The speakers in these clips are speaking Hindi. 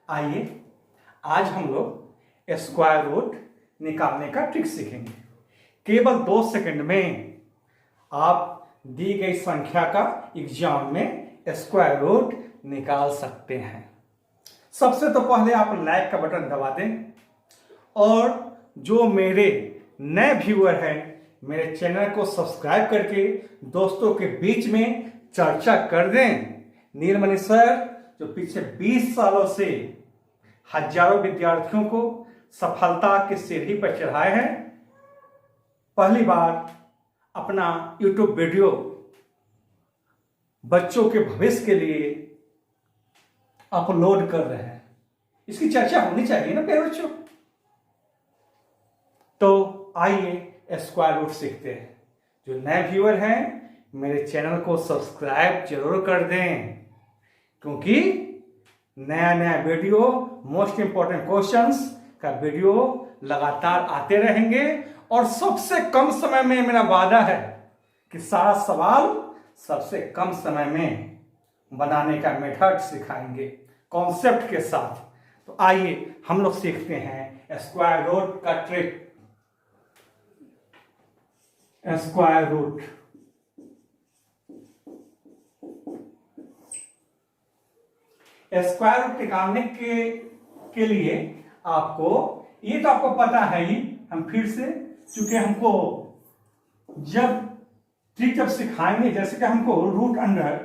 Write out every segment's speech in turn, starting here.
आइए आज हम लोग स्क्वायर रूट निकालने का ट्रिक सीखेंगे। केवल 2 सेकंड में आप दी गई संख्या का एग्जाम में स्क्वायर रूट निकाल सकते हैं। सबसे तो पहले आप लाइक का बटन दबा दें और जो मेरे नए व्यूअर हैं मेरे चैनल को सब्सक्राइब करके दोस्तों के बीच में चर्चा कर दें। नीलमणि सर जो पिछले 20 सालों से हजारों विद्यार्थियों को सफलता की सीढ़ी पर चढ़ाए हैं, पहली बार अपना YouTube वीडियो बच्चों के भविष्य के लिए अपलोड कर रहे हैं। इसकी चर्चा होनी चाहिए ना प्यारे बच्चों। तो आइए स्क्वायर रूट सीखते हैं। जो नए व्यूअर हैं मेरे चैनल को सब्सक्राइब जरूर कर दें, क्योंकि नया नया वीडियो मोस्ट इंपॉर्टेंट क्वेश्चंस का वीडियो लगातार आते रहेंगे और सबसे कम समय में मेरा वादा है कि सारा सवाल सबसे कम समय में बनाने का मेथड सिखाएंगे कॉन्सेप्ट के साथ। तो आइए हम लोग सीखते हैं स्क्वायर रूट का trick. Square root square root निकालने के लिए आपको ये तो आपको पता है ही, हम फिर से चूंकि हमको जब सिखाएंगे, जैसे कि हमको रूट अंडर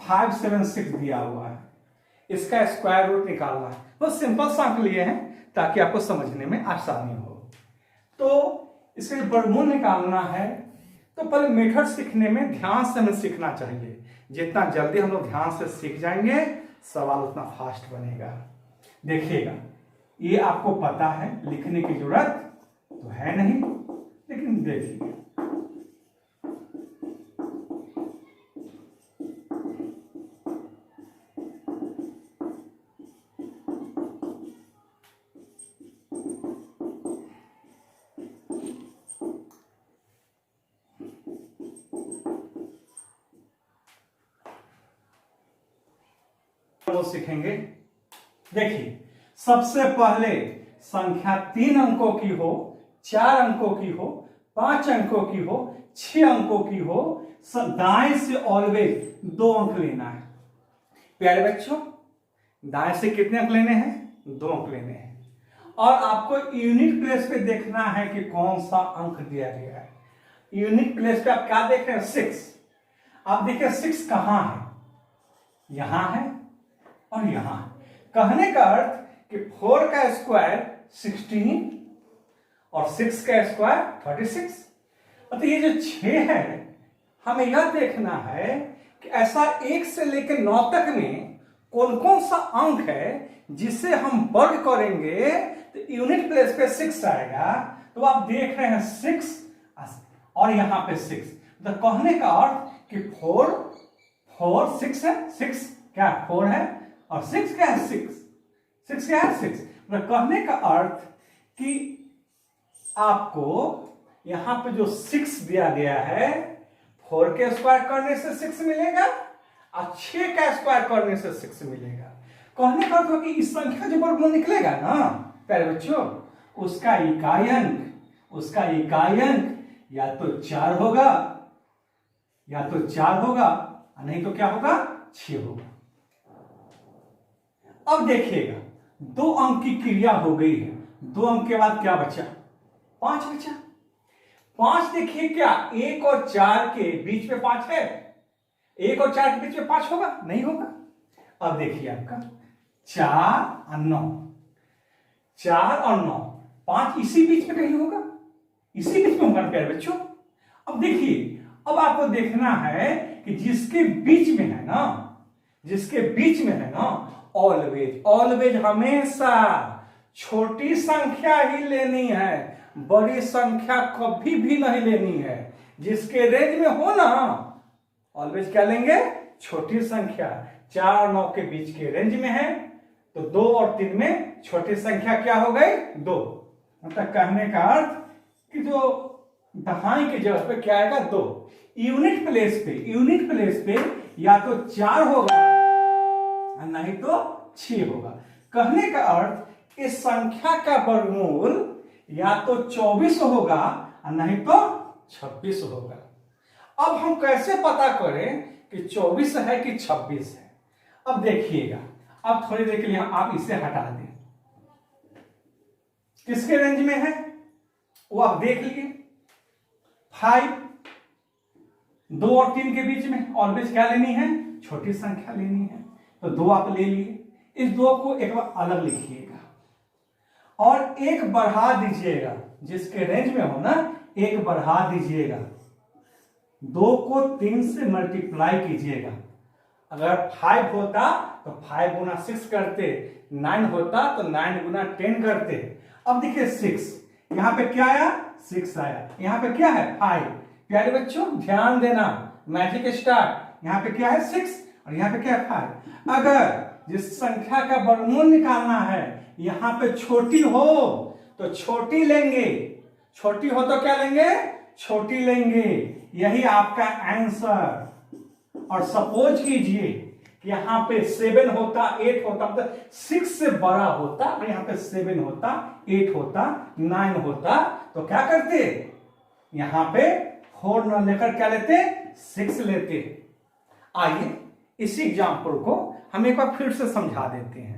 576 दिया हुआ है, इसका स्क्वायर रूट निकालना है। बहुत सिंपल सा अंक लिए हैं ताकि आपको समझने में आसानी हो। तो इसके वर्गमूल निकालना है तो पहले मेथड सीखने में ध्यान से हमें सीखना चाहिए। जितना जल्दी हम लोग ध्यान से सीख जाएंगे सवाल उतना फास्ट बनेगा। देखिएगा, ये आपको पता है, लिखने की जरूरत तो है नहीं, लेकिन देखिए वो सीखेंगे। देखिए, सबसे पहले संख्या 3 अंकों की हो, 4 अंकों की हो, 5 अंकों की हो, 6 अंकों की हो, दाएं से ऑलवेज 2 अंक लेना है। प्यारे बच्चों, दाएं से कितने अंक लेने हैं? 2 अंक लेने हैं। और आपको यूनिट प्लेस पे देखना है कि कौन सा अंक दिया गया है। यूनिट प्लेस पे आप क्या देख रहे हैं? 6। आप देखिए 6 कहां है? यहां है और यहां है। कहने का अर्थ कि 4 का स्क्वायर 16 और 6 का स्क्वायर 36। तो ये जो 6 है, हमें यह देखना है कि ऐसा 1 से लेकर 9 तक में कौन कौन सा अंक है जिसे हम वर्ग करेंगे तो यूनिट प्लेस पे 6 आएगा। तो आप देख रहे हैं 6 और यहां पे 6। तो कहने का अर्थ कि 4 6 है, 6 क्या 4 है और 6 क्या है? 6 क्या है? 6। मतलब कहने का अर्थ कि आपको यहां पे जो 6 दिया गया है, 4 के स्क्वायर करने से 6 मिलेगा और 6 का स्क्वायर करने से 6 मिलेगा। कहने का अर्थ कि इस संख्या जो वर्गमूल निकलेगा ना प्यारे बच्चों, उसका इकाई अंक या तो 4 होगा, नहीं तो क्या होगा? 6 होगा। अब देखिएगा, 2 अंक की क्रिया हो गई है। 2 अंक के बाद क्या बचा? 5 बचा। 5 देखिए, क्या 1 और 4 के बीच में 5 है? 1 और 4 के बीच में 5 होगा? नहीं होगा। अब देखिए आपका 4 और 9, 4 और 9, 5 इसी बीच में कहीं होगा, इसी बीच में होगा ना प्यारे बच्चों। अब देखिए, अब आपको देखना है कि जिसके बीच में है ना ऑलवेज हमेशा छोटी संख्या ही लेनी है, बड़ी संख्या कभी भी नहीं लेनी है। जिसके रेंज में हो ना ऑलवेज क्या लेंगे? छोटी संख्या। 4 और 9 के बीच के रेंज में है तो 2 और 3 में छोटी संख्या क्या हो गई? 2। मतलब कहने का अर्थ कि जो दहाई की जगह पे क्या आएगा? 2। यूनिट प्लेस पे या तो 4 होगा नहीं तो 6 होगा। कहने का अर्थ इस संख्या का वर्गमूल या तो 24 होगा और नहीं तो 26 होगा। अब हम कैसे पता करें कि 24 है कि 26 है? अब देखिएगा, अब थोड़ी देर के लिए आप इसे हटा दें। किसके रेंज में है वो आप देख लीजिए। 5, 2 और 3 के बीच में ऑलवेज क्या लेनी है? छोटी संख्या लेनी है। तो 2 आप ले लिए। इस 2 को एक बार अलग लिखिएगा और 1 बढ़ा दीजिएगा। जिसके रेंज में हो ना 1 बढ़ा दीजिएगा। 2 को 3 से मल्टीप्लाई कीजिएगा। अगर 5 होता तो 5 गुना 6 करते, 9 होता तो 9 गुना 10 करते। अब देखिए 6 यहां पे क्या आया? 6 आया। यहां पे क्या है? 5। प्यारे बच्चों ध्यान देना, मैजिक स्टार्ट। यहां पे क्या है? 6 और यहां पे क्या है? 5। अगर जिस संख्या का वर्गमूल निकालना है यहां पे छोटी हो तो छोटी लेंगे, छोटी हो तो क्या लेंगे? छोटी लेंगे। यही आपका आंसर। और सपोज कीजिए कि यहां पे 7 होता, 8 होता, मतलब 6 से बड़ा होता और यहां पे 7 होता, 8 होता, 9 होता, तो क्या करते? यहां पे 4 न लेकर क्या लेते? 6 लेते। आइए इसी एग्जाम्पल को हम एक बार फिर से समझा देते हैं।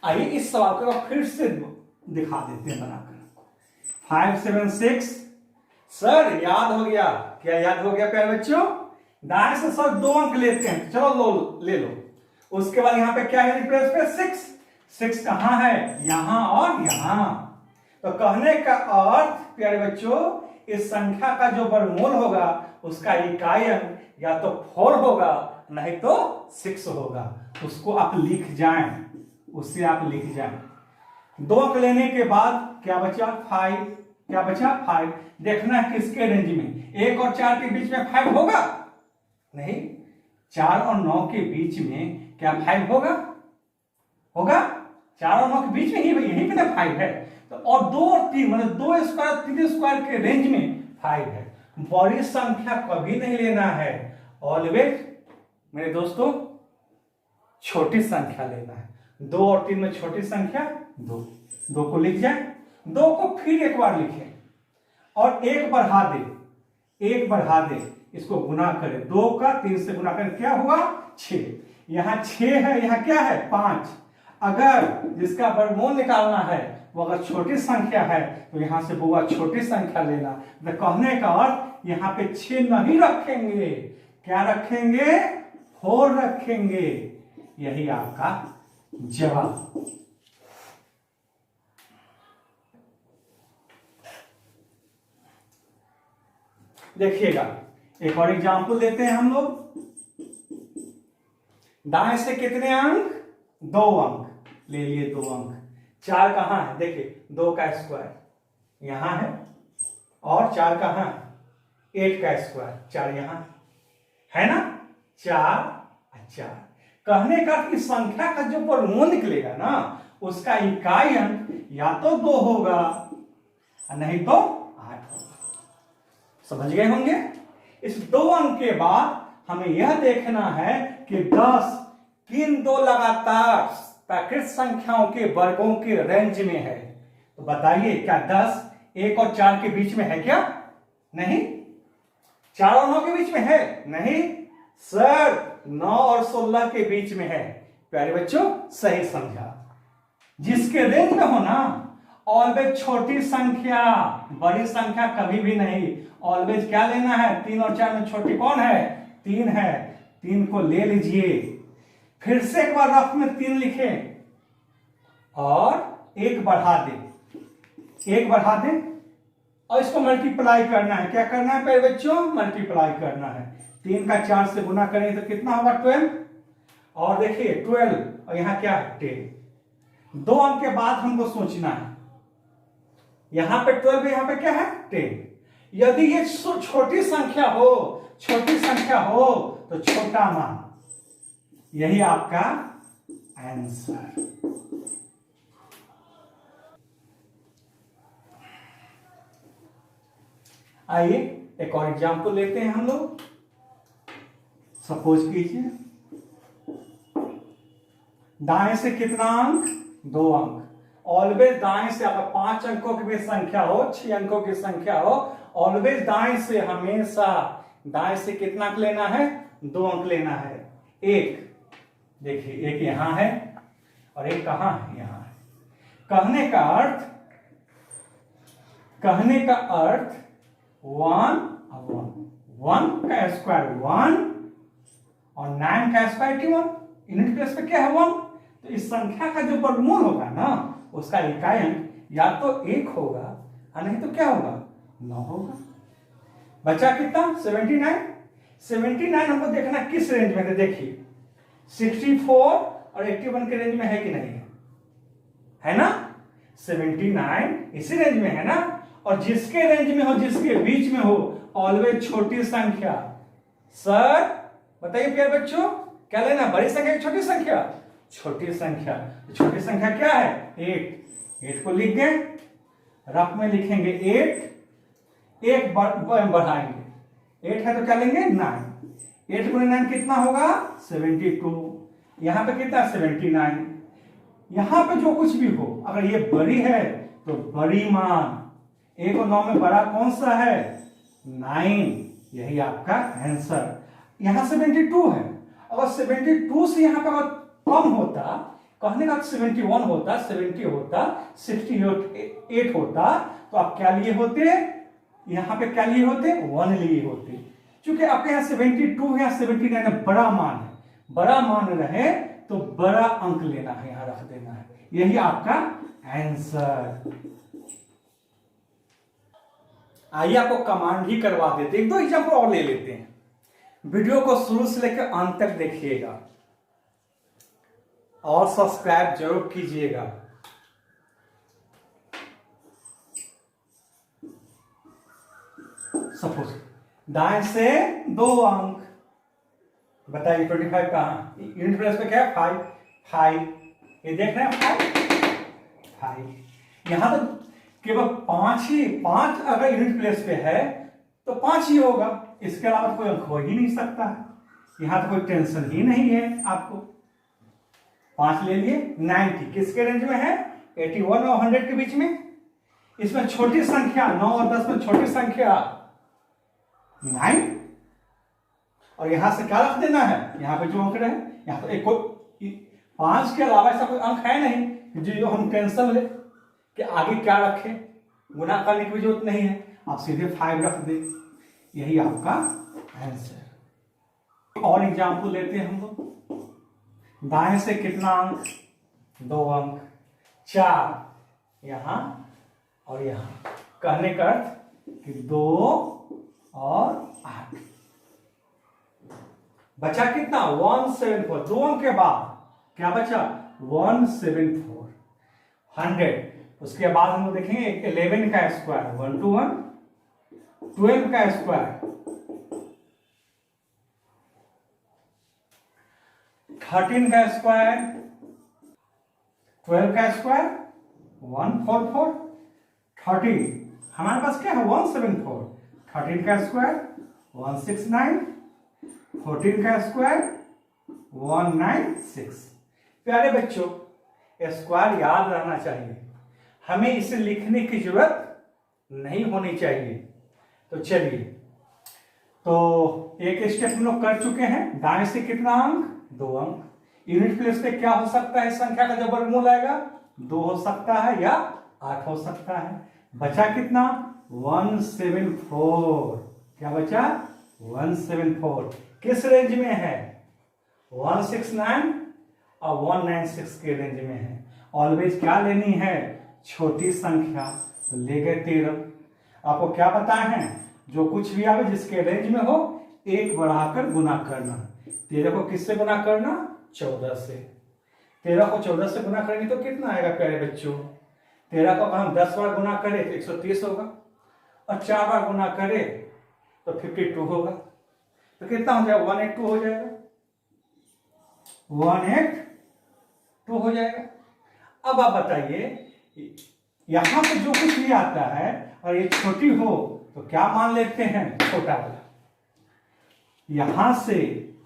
आइए इस सवाल को फिर से दिखा देते हैं बनाकर। 5, 7, 6। सर याद हो गया? क्या याद हो गया प्यारे बच्चों? दाएं से सर 2 अंक लेते हैं। चलो ले लो। उसके बाद यहां पे क्या है? रिप्लेस पे 6। 6 कहां है? यहां और यहां। तो कहने का अर्थ प्यारे बच्चों इस संख्या का जो वर्गमूल होगा उसका इकाई अंक या तो 4 होगा नहीं तो 6 होगा। उसको आप लिख जाएं, उससे आप लिख जाएं। 2 अंक लेने के बाद क्या बचा? 5। क्या बचा? 5। देखना है किसके रेंज में। 1 और 4 के बीच में 5 होगा? नहीं। 4 और 9 के बीच में क्या 5 होगा? होगा? 4 और 9 के बीच में ही यहीं पे ना 5 है। तो और 2 और 3 मतलब 2 स्क्वायर 3 स्क्वायर के रेंज में 5 है। बड़ी संख्या कभी नहीं लेना है, ऑलवेज मेरे दोस्तों छोटी संख्या लेना है। 2 और 3 में छोटी संख्या 2। 2 को लिख जाए। 2 को फिर एक बार लिखें और 1 बढ़ा दे। 1 बढ़ा दे, इसको गुना करें। 2 का 3 से गुना करें, क्या हुआ? 6। यहां 6 है, यहां क्या है? 5। अगर जिसका वर्गमूल निकालना है वो अगर छोटी संख्या है तो यहां से बुआ छोटी संख्या लेना। तो कहने का अर्थ यहां पे 6 नहीं रखेंगे। क्या रखेंगे? 4 रखेंगे। यही आपका जवाब। देखिएगा एक और एग्जाम्पल देते हैं हम लोग। दाएं से कितने अंक? 2 अंक ले लिए। 2 अंक। 4 कहां है? देखिए 2 का स्क्वायर यहां है और 4 कहां है? 8 का स्क्वायर 4 यहां है ना। 4 और 4। कहने का कि संख्या का जो वर्गमूल निकलेगा ना उसका इकाई अंक या तो 2 होगा नहीं तो 8 होगा। समझ गए होंगे? इस 2 अंक के बाद हमें यह देखना है कि 10 किन 2 लगातार प्राकृत संख्याओं के वर्गों के रेंज में है। तो बताइए क्या 10 1 और 4 के बीच में है क्या? नहीं। 4 और 9 के बीच में है? नहीं सर, 9 और 16 के बीच में है। प्यारे बच्चों सही समझा। जिसके रेंज में हो ना ऑलवेज छोटी संख्या, बड़ी संख्या कभी भी नहीं। ऑलवेज क्या लेना है? 3 और 4 में छोटी कौन है? 3 है। 3 को ले लीजिए। फिर से एक बार रफ में 3 लिखें और 1 बढ़ा दें। 1 बढ़ा दें और इसको मल्टीप्लाई करना है। क्या करना है प्यारे बच्चों? मल्टीप्लाई करना है। 3 का 4 से गुना करें तो कितना होगा? 12। और देखिए 12 और यहां क्या है? 10। 2 अंक के बाद हमको सोचना है। यहां पे 12 यहां पे क्या है? 10। यदि ये छोटी संख्या हो, छोटी संख्या हो तो छोटा मान। यही आपका आंसर। आइए एक और एग्जाम्पल लेते हैं हम लोग। सपोज कीजिए दाएं से कितना अंक, 2 अंक। ऑलवेज दाएं से, अगर 5 अंकों की भी संख्या हो, 6 अंकों की संख्या हो, ऑलवेज दाएं से, हमेशा दाएं से कितना अंक लेना है, 2 अंक लेना है। एक देखिए, एक यहां है और एक कहां है, यहां है। कहने का अर्थ 1 का स्क्वायर 1 और 9 का स्क्वायर 21। यूनिट प्लेस पे क्या है, 1। तो इस संख्या का जो वर्गमूल होगा ना, उसका इकाई अंक या तो 1 होगा और नहीं तो क्या होगा, 9 होगा। बचा कितना, 79। 79 हमको देखना किस रेंज में है। देखिए 64 और 81 के रेंज में है कि नहीं है ना। 79 इसी रेंज में है ना। और जिसके रेंज में हो, जिसके बीच में हो, ऑलवेज छोटी संख्या। सर बताइए प्यारे बच्चों, क्या लेना, बड़ी संख्या की छोटी संख्या, छोटी संख्या। छोटी संख्या क्या है, 8। 8 को लिख गए, रफ में लिखेंगे 8। एक बढ़ाएंगे, 8 है तो क्या लेंगे, 9। 8 गुणे 9 कितना होगा, 72। यहां पे कितना, 79। यहां पे जो कुछ भी हो, अगर ये बड़ी है तो बड़ी मान, 1 और 9 में बड़ा कौन सा है, 9। यही आपका आंसर। यहां 72 है, अगर 72 से यहां पे कम होता, कहने का 71 होता, 70 होता, 68 होता, तो आप क्या लिए होते, यहां पे क्या लिए होते, 1 लिए होते। क्योंकि आपके यहाँ 72 है, 79 है, बड़ा मान है। बड़ा मान रहे तो बड़ा अंक लेना है, यहां रख देना है। यही आपका आंसर। आइए आपको कमांड ही करवा देते, 1-2 एग्जाम्पल और ले लेते हैं। वीडियो को शुरू से लेकर अंत तक देखिएगा और सब्सक्राइब जरूर कीजिएगा। सपोज दाएं से 2 अंक, बताइए 25 कहां, यूनिट प्लेस पे क्या है, 5। ये देख रहे हैं 5। यहां तो केवल 5 अगर यूनिट प्लेस पे है तो 5 ही होगा, इसके अलावा कोई अंक हो ही नहीं सकता है। यहां तो कोई टेंशन ही नहीं है आपको। 5 ले लिए। 90 किसके रेंज में है, 81 और 100 के बीच में। इसमें छोटी संख्या 9 और 10 में छोटी संख्या 9। और यहां से क्या रख देना है, यहां पे जो अंक रहे, यहां पर एक 5 के अलावा ऐसा कोई अंक है नहीं जो हम टेंशन ले कि आगे क्या रखें, गुना करने की भी जरूरत नहीं है, आप सीधे 5 रख दे। यही आपका आंसर। और एग्जाम्पल लेते हैं हम लोग। दाएं से कितना अंक, 2 अंक, 4 यहां और यहां। कहने का अर्थ कि 2 और 8। बचा कितना, 174। 2 अंक के बाद क्या बचा, 174। 100। उसके बाद हम लोग देखेंगे 11 का स्क्वायर 1 to 1, 12 का स्क्वायर 13 का स्क्वायर, 12 का स्क्वायर 144। 30 हमारे पास क्या है, 174। 13 का स्क्वायर 169, 14 का स्क्वायर 196। प्यारे बच्चों, स्क्वायर याद रहना चाहिए, हमें इसे लिखने की जरूरत नहीं होनी चाहिए। तो चलिए, तो एक स्टेप हम लोग कर चुके हैं। दाएं से कितना अंक, 2 अंक। यूनिट प्लेस पे क्या हो सकता है, संख्या का जब वर्गमूल आएगा 2 हो सकता है या 8 हो सकता है। बचा कितना, 174। क्या बचा, 174। किस रेंज में है, 169 और 196 के रेंज में है। ऑलवेज क्या लेनी है, छोटी संख्या। तो ले गए 13। आपको क्या पता है, जो कुछ भी आवे जिसके रेंज में हो, 1 बढ़ाकर गुना करना। 13 को किससे गुना करना, 14 से। 13 को 14 से गुना करेंगे तो कितना आएगा प्यारे बच्चों, 13 को अगर हम 10 बार गुना करें तो 130 होगा, और 4 बार गुना करें तो 52 होगा। तो कितना हो जाएगा, 182 हो जाएगा, 182 हो जाएगा। अब आप बताइए, यहां पे जो कुछ भी आता है और ये छोटी हो तो क्या मान लेते हैं, छोटा वाला। यहां से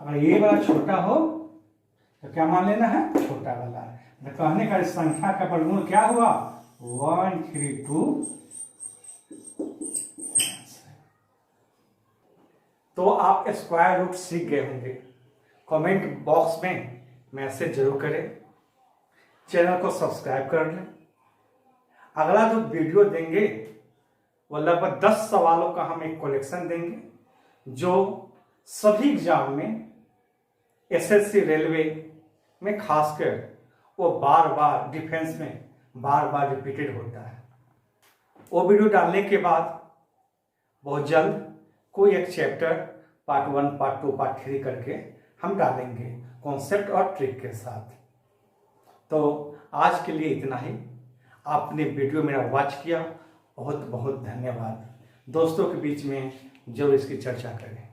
अगर ये वाला छोटा हो तो क्या मान लेना है, छोटा वाला। तो कहने का इस संख्या का वर्गमूल क्या हुआ, 132। तो आप स्क्वायर रूट सीख गए होंगे। कमेंट बॉक्स में मैसेज जरूर करें, चैनल को सब्सक्राइब कर लें। अगला जो वीडियो देंगे वो लगभग 10 सवालों का हम एक कलेक्शन देंगे जो सभी एग्जाम में, एसएससी, रेलवे में खासकर वो बार बार डिफेंस में बार बार रिपीटेड होता है। वो वीडियो डालने के बाद बहुत जल्द कोई एक चैप्टर पार्ट 1, पार्ट 2, पार्ट 3 करके हम डालेंगे कॉन्सेप्ट और ट्रिक के साथ। तो आज के लिए इतना ही। आपने वीडियो मेरा वॉच किया, बहुत बहुत धन्यवाद। दोस्तों के बीच में जरूर इसकी चर्चा करें।